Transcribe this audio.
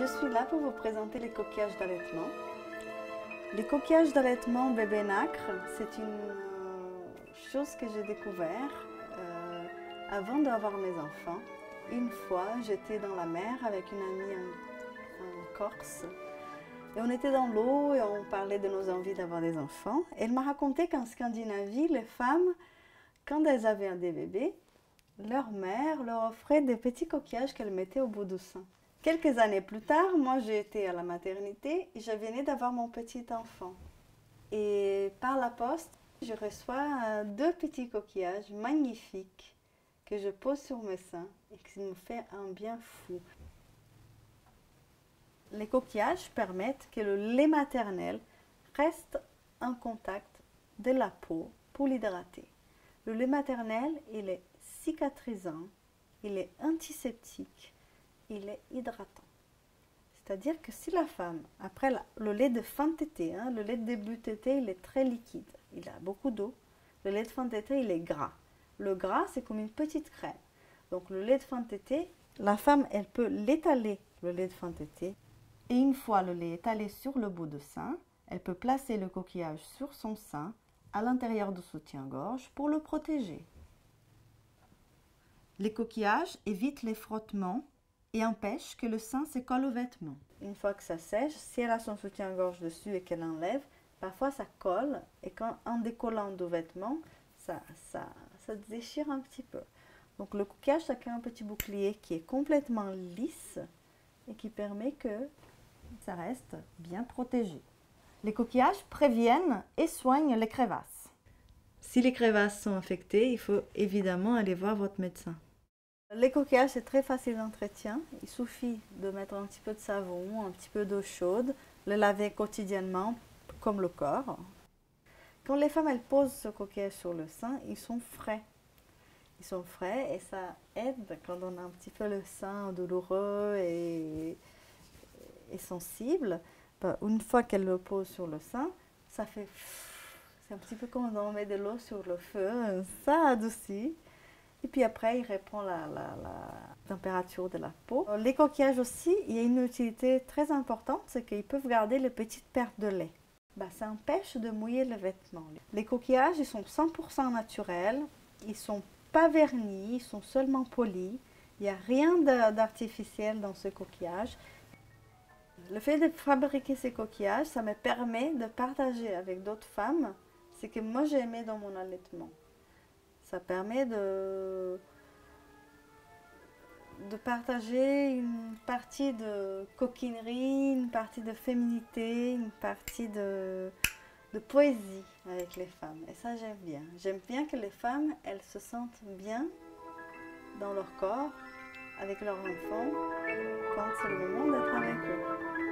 Je suis là pour vous présenter les coquillages d'allaitement. Les coquillages d'allaitement bébé nacre, c'est une chose que j'ai découvert avant d'avoir mes enfants. Une fois, j'étais dans la mer avec une amie en Corse. Et on était dans l'eau et on parlait de nos envies d'avoir des enfants. Et elle m'a raconté qu'en Scandinavie, les femmes, quand elles avaient des bébés, leur mère leur offrait des petits coquillages qu'elle mettait au bout du sein. Quelques années plus tard, moi j'ai été à la maternité et je venais d'avoir mon petit enfant. Et par la poste, je reçois 2 petits coquillages magnifiques que je pose sur mes seins et qui me fait un bien fou. Les coquillages permettent que le lait maternel reste en contact de la peau pour l'hydrater. Le lait maternel, il est cicatrisant, il est antiseptique, il est hydratant. C'est-à-dire que si la femme, après le lait de fin de tété, le lait de début de tété, il est très liquide, il a beaucoup d'eau. Le lait de fin de tété, il est gras. Le gras, c'est comme une petite crème. Donc le lait de fin de tété, la femme, elle peut l'étaler, le lait de fin de tété. Et une fois le lait étalé sur le bout de sein, elle peut placer le coquillage sur son sein, à l'intérieur du soutien-gorge, pour le protéger. Les coquillages évitent les frottements et empêchent que le sein se colle aux vêtements. Une fois que ça sèche, si elle a son soutien-gorge dessus et qu'elle enlève, parfois ça colle et en décollant du vêtement, ça déchire un petit peu. Donc le coquillage, ça crée un petit bouclier qui est complètement lisse et qui permet que ça reste bien protégé. Les coquillages préviennent et soignent les crevasses. Si les crevasses sont infectées, il faut évidemment aller voir votre médecin. Les coquillages, c'est très facile d'entretien. Il suffit de mettre un petit peu de savon, un petit peu d'eau chaude, le laver quotidiennement comme le corps. Quand les femmes elles posent ce coquillage sur le sein, ils sont frais. Ils sont frais et ça aide quand on a un petit peu le sein douloureux et sensible. Une fois qu'elle le pose sur le sein, ça fait... C'est un petit peu comme on met de l'eau sur le feu, ça adoucit. Et puis après, il répond la température de la peau. Les coquillages aussi, il y a une utilité très importante, c'est qu'ils peuvent garder les petites pertes de lait. Ça empêche de mouiller les vêtements. Les coquillages, ils sont 100% naturels, ils ne sont pas vernis, ils sont seulement polis. Il n'y a rien d'artificiel dans ce coquillage. Le fait de fabriquer ces coquillages, ça me permet de partager avec d'autres femmes ce que moi j'ai aimé dans mon allaitement. Ça permet de partager une partie de coquinerie, une partie de féminité, une partie de poésie avec les femmes. Et ça, j'aime bien. J'aime bien que les femmes, elles se sentent bien dans leur corps, avec leurs enfants, quand c'est le moment d'être avec eux.